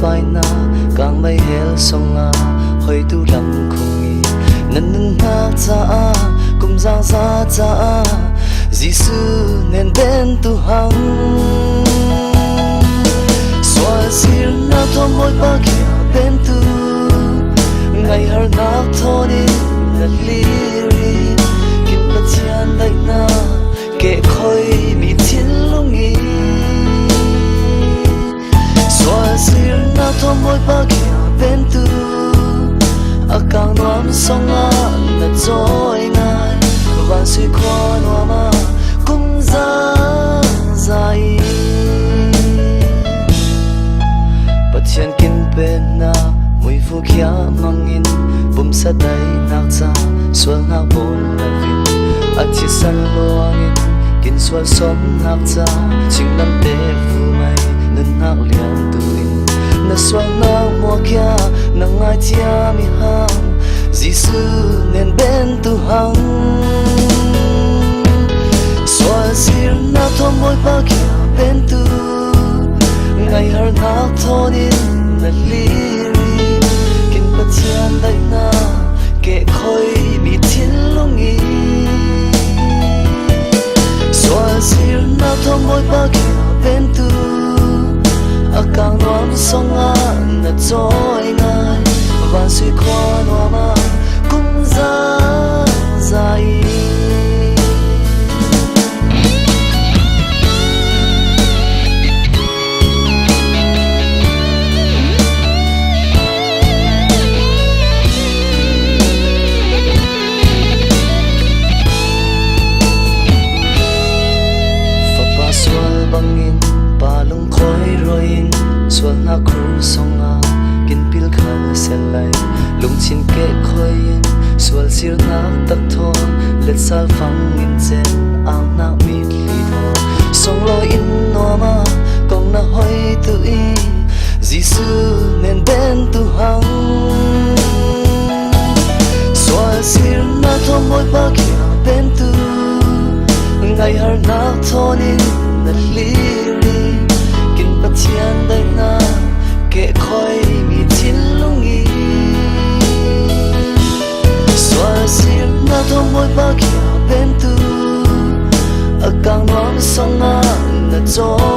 bài na càng bay hel song a hoi tu lam khung nan nung na cha kum za za cha Giêsu nên bên tu hằng xoa xir na thom hoi ba kia bên tu ngày har na thoni na liri kim la chian dai na kệ khoi mi thiên lungi xoa xir na thom hoi ba kia bên tu akang nuam songa na joy ngai van suy khoa nuama kum za zai pathian kin pe na mui vu khia mangin bum sa dai nak cha swal na bon la vin achi san loangin kin swal som nak cha ching nam te fu mai nun nak lian tu in na swal na mo kya na ngai chia mi hang Giêsu nên bên tu hằng xoa xir na thom hoi ba kia bên tu ngày har na thonin na liri kin pathian dai na kệ khoi mi thiên lungi xoa xir na thom hoi ba kia bên tu akang nuam songa na joy ngai van suy khoa nuama kum za zai Papa swal bangin palung khoi roin swal na khur songa kin pil khal sen lai lung chin ke khoi swal sir na tak tho let sal phang in chen ang na mi li tho song lo in no ma kong na hoi tu i Giêsu nên bên tu hằng xoa sir na thom hoi ba kia bên tu ngày har na thonin na liri kin pathian dai na kệ khoi mi thiên lungi xoa xir na thom hoi ba kia bên tu akang nuam songa na joy